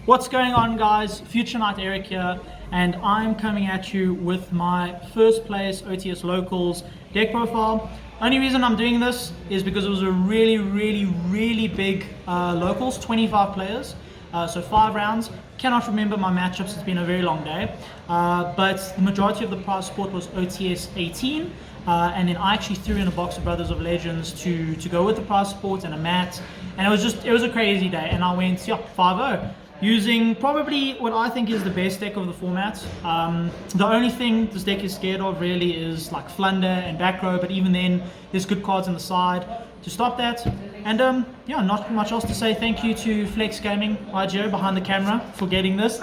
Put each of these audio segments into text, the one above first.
What's going on, guys? Future Knight Eric here, and I'm coming at you with my first place OTS Locals deck profile. Only reason I'm doing this is because it was a really big Locals, 25 players, so 5 rounds. Cannot remember my matchups, it's been a very long day, but the majority of the prize support was OTS 18, and then I actually threw in a box of Brothers of Legends to go with the prize support and a mat, and it was a crazy day, and I went 5-0. Using probably what I think is the best deck of the format. The only thing this deck is scared of really is like Flunder and back row, but even then there's good cards on the side to stop that. And yeah, not much else to say. Thank you to Flex Gaming, IGO behind the camera, for getting this.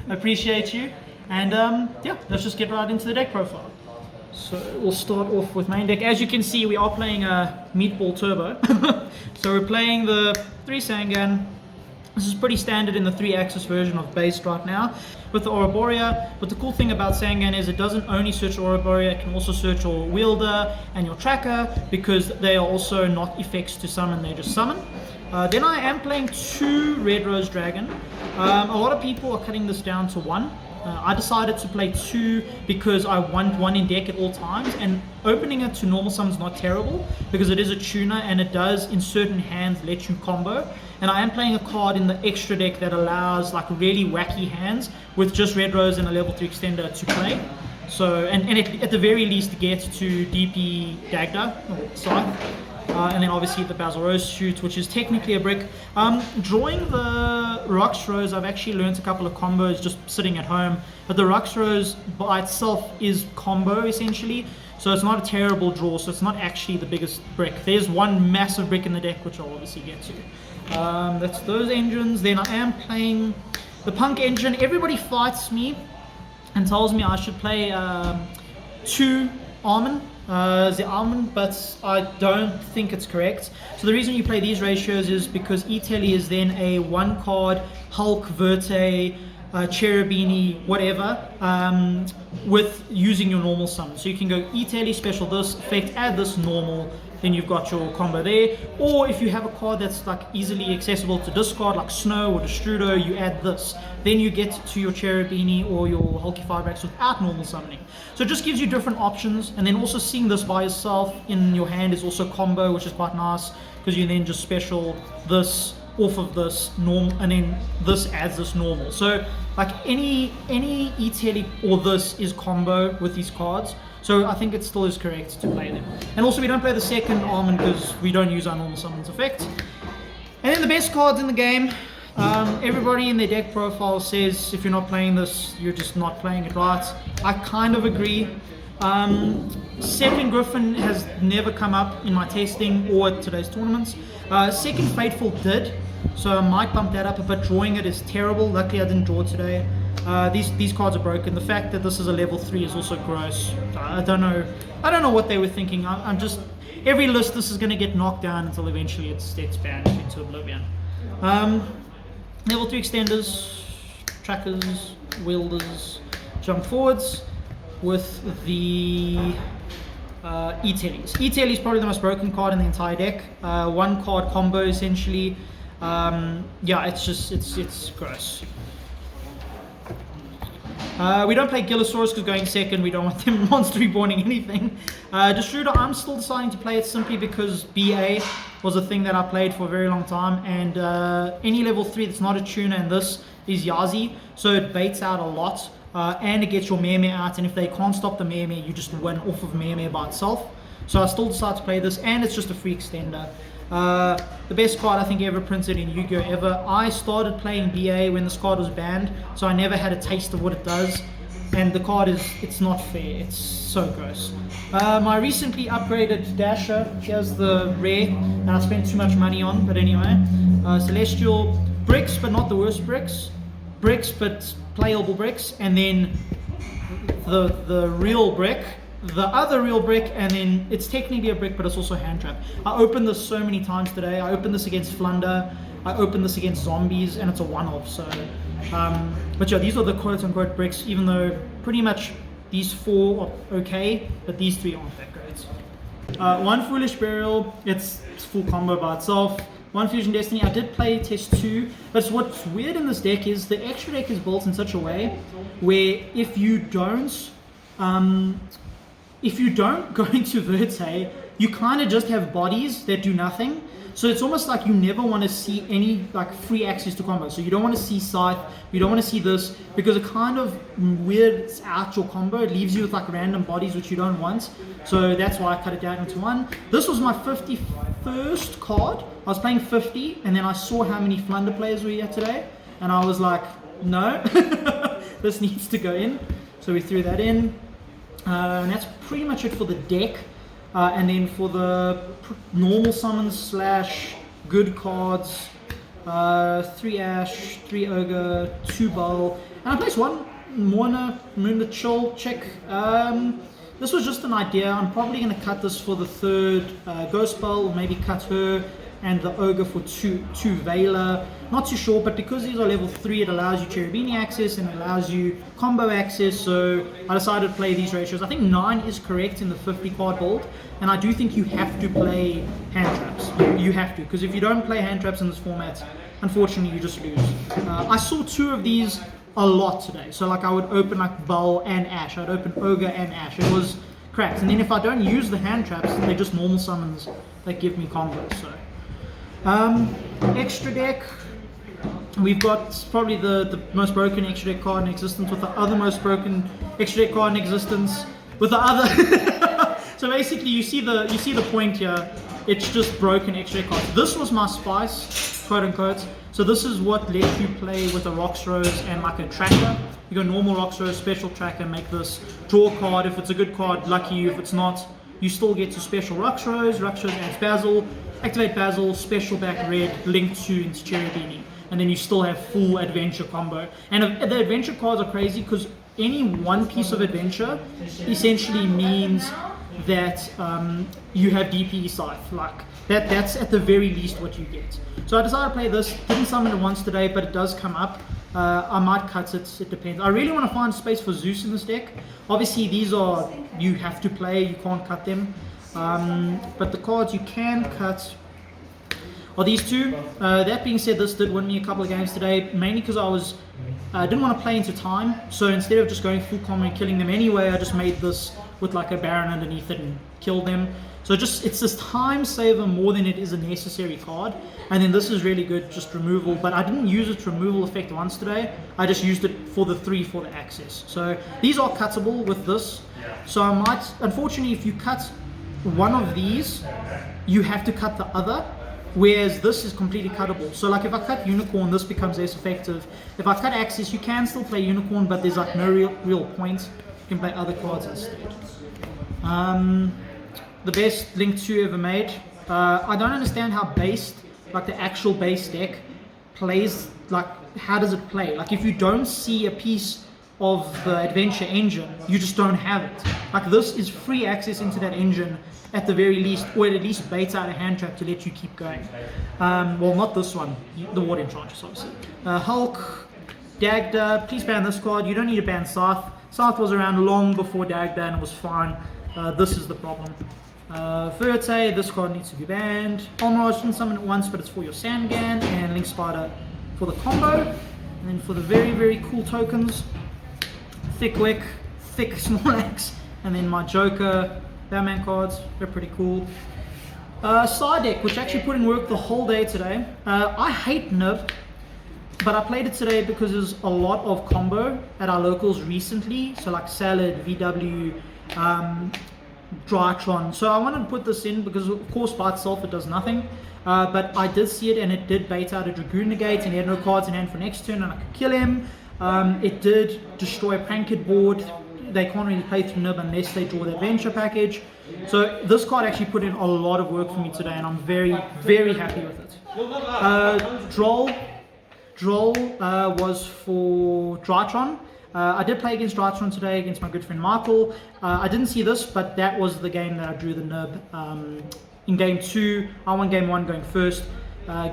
Appreciate you. And yeah, let's just get right into the deck profile. So we'll start off with main deck. As you can see, we are playing a Meatball Turbo. So we're playing the 3 SANGAN. This is pretty standard in the 3-axis version of B.A.S.E.D right now with the Ouroborea. But the cool thing about SANGAN is it doesn't only search Ouroborea, it can also search your wielder and your tracker, because they are also not effects to summon, they just summon. Then I am playing 2 Red Rose Dragon. A lot of people are cutting this down to 1. I decided to play 2 because I want 1 in deck at all times, and opening it to normal summon is not terrible because it is a tuner and it does in certain hands let you combo. And I am playing a card in the extra deck that allows like really wacky hands with just Red Rose and a level 3 extender to play. So, and it, at the very least, get to DP Dagda or Scythe. And then obviously the Basil Rose shoot, which is technically a brick. Drawing the Rux Rose, I've actually learned a couple of combos just sitting at home. But the Rux Rose by itself is combo essentially. So it's not a terrible draw, so it's not actually the biggest brick. There's one massive brick in the deck, which I'll obviously get to. That's those engines. Then I am playing the Punk engine. Everybody fights me and tells me I should play 2 Armin. The Almond, but I don't think it's correct. So the reason you play these ratios is because E-Telly is then a 1 card Hulk, Verte, Cherubini, whatever, with using your normal summon. So you can go E-Telly, special this, effect, add this, normal, then you've got your combo there. Or if you have a card that's like easily accessible to discard, like Snow or Destrudo, you add this. Then you get to your Cherubini or your Hulky Firebrax without normal summoning. So it just gives you different options, and then also seeing this by yourself in your hand is also combo, which is quite nice, because you then just special this off of this normal, and then this adds this normal. So like any E-Telly or this is combo with these cards. So I think it still is correct to play them. And also we don't play the second Almond because we don't use our normal summons effect. And then the best cards in the game. Everybody in their deck profile says if you're not playing this, you're just not playing it right. I kind of agree. Second Griffin has never come up in my testing or at today's tournaments. Second Fateful did, so I might bump that up a bit. Drawing it is terrible. Luckily I didn't draw today. These cards are broken. The fact that this is a level 3 is also gross. I don't know what they were thinking. I'm just, every list this is going to get knocked down until eventually it's banned into oblivion. Level 3 extenders, trackers, wielders, jump forwards with the E-Tellys. E-Telly is probably the most broken card in the entire deck. 1 card combo essentially. Yeah, it's gross. We don't play Gillosaurus because going second, we don't want them monster reborning anything. Destrudo, I'm still deciding to play it simply because BA was a thing that I played for a very long time, and any level 3 that's not a tuner, and this is Yazi, so it baits out a lot, and it gets your Meme out, and if they can't stop the Meme, you just win off of Meme by itself. So I still decide to play this, and it's just a free extender. The best card I think ever printed in Yu-Gi-Oh! Ever. I started playing BA when this card was banned, so I never had a taste of what it does, and the card it's not fair, it's so gross. My recently upgraded Dasher, here's the rare that I spent too much money on, but anyway. Celestial bricks, but not the worst bricks. Bricks, but playable bricks, and then the real brick. The other real brick, and then it's technically a brick, but it's also hand trap. I opened this so many times today. I opened this against Flunder, I opened this against zombies, and it's a one-off. So, but yeah, these are the quote-unquote bricks. Even though pretty much these 4 are okay, but these 3 aren't that great. 1 Foolish Burial. It's full combo by itself. 1 Fusion Destiny. I did play test 2, but what's weird in this deck is the extra deck is built in such a way where if you don't go into Verte, you kind of just have bodies that do nothing. So it's almost like you never want to see any like free access to combo. So you don't want to see Scythe, you don't want to see this, because it kind of weirds out your combo. It leaves you with like random bodies which you don't want. So that's why I cut it down into 1. This was my 51st card. I was playing 50, and then I saw how many Flunder players were here today, and I was like, no, this needs to go in. So we threw that in, and that's pretty much it for the deck. And then for the normal summons / good cards, 3 Ash, 3 Ogre, 2 Bowl, and I placed 1 Mourner, Moon the Chill check. This was just an idea. I'm probably going to cut this for the 3rd Ghost Bowl, or maybe cut her and the Ogre for 2 Veiler. Not too sure, but because these are level 3, it allows you Cherubini access and it allows you combo access, so I decided to play these ratios. I think 9 is correct in the 50 card build, and I do think you have to play hand traps. You have to, because if you don't play hand traps in this format, unfortunately you just lose. I saw 2 of these a lot today, so like I would open like Bowl and Ash, I'd open Ogre and Ash. It was cracked, and then if I don't use the hand traps, they're just normal summons that give me combos. So extra deck, we've got probably the most broken extra deck card in existence, with the other most broken extra deck card in existence, with the other so basically you see the point here. It's just broken extra deck cards. This was my spice, quote unquote. So this is what lets you play with a Rocks Rose and like a tracker. You go normal Rocks Rose, special tracker, make this draw card. If it's a good card, lucky you. If it's not, you still get to special Rocks Rose adds Basil, activate Basil, special back red, link 2 into Cherubini, and then you still have full adventure combo. And the adventure cards are crazy because any one piece of adventure essentially means that you have DPE Scythe. Like that's at the very least what you get. So I decided to play this. Didn't summon it once today, but it does come up. I might cut it, it depends. I really want to find space for Zeus in this deck. Obviously these are, you have to play, you can't cut them. But the cards you can cut are these 2. That being said, this did win me a couple of games today, mainly because I didn't want to play into time. So instead of just going full combo and killing them anyway, I just made this with like a Baron underneath it and killed them. So it's this time saver more than it is a necessary card. And then this is really good, just removal, but I didn't use its removal effect once today. I just used it for the 3 for the access. So these are cuttable with this. So I might, unfortunately, if you cut one of these, you have to cut the other, whereas this is completely cuttable. So like if I cut Unicorn, this becomes less effective. If I cut Access, you can still play Unicorn, but there's like no real point. You can play other cards instead. The best Link 2 ever made. I don't understand how B.A.S.E.D, like the actual B.A.S.E deck, plays. Like, how does it play? Like, if you don't see a piece of the adventure engine, you just don't have it. Like, this is free access into that engine at the very least, or at least baits out a hand trap to let you keep going. Well, not this one, the Water Enchantress, obviously. Hulk, Dagda, please ban this card. You don't need to ban Scythe. Scythe was around long before Dagda and it was fine. This is the problem. Verte, this card needs to be banned. Almost didn't summon it once, but it's for your SANGAN, and Link Spider for the combo. And then for the very, very cool tokens, Thick Wick, Thick Snorlax, and then my Joker Batman cards. They're pretty cool. Side deck, which actually put in work the whole day today. I hate Nib, but I played it today because there's a lot of combo at our locals recently. So like Salad, VW, Drytron. So I wanted to put this in because of course by itself it does nothing. But I did see it and it did bait out a Dragoon Negate and he had no cards in hand for next turn and I could kill him. It did destroy a Pranked board. They can't really play through Nib unless they draw the adventure package. So this card actually put in a lot of work for me today and I'm very, very happy with it. Droll was for Drytron. I did play against Drytron today against my good friend Michael. I didn't see this, but that was the game that I drew the Nib. In game 2, I won game 1 going first.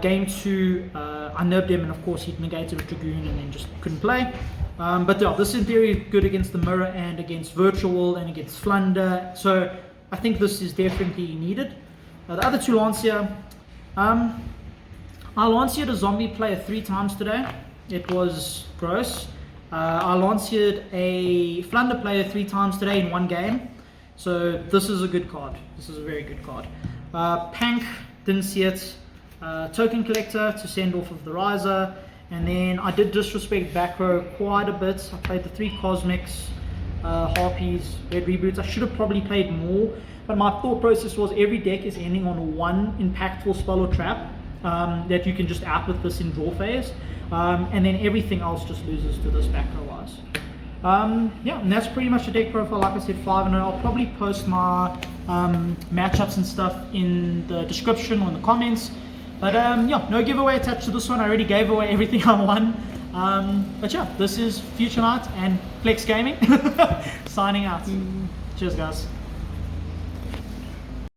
Game 2, I nibbed him and of course he'd negated with Dragoon and then just couldn't play. But yeah, this is in theory good against the Mirror and against Virtual and against Flunder. So I think this is definitely needed. The other 2 Lancia, I lanced a zombie player 3 times today. It was gross. I lanced a Flunder player 3 times today in 1 game. So this is a good card. This is a very good card. Pank, didn't see it. Token Collector to send off of the Riser. And then I did disrespect back row quite a bit. I played the 3 Cosmics, Harpies, Red Reboots. I should have probably played more. But my thought process was every deck is ending on 1 impactful spell or trap that you can just out with this in draw phase. And then everything else just loses to this back row wise. Yeah, and that's pretty much the deck profile. Like I said, 5-0. I'll probably post my matchups and stuff in the description or in the comments. But yeah, no giveaway attached to this one. I already gave away everything I won. But yeah, this is Future Night and Flex Gaming signing out. Cheers, guys.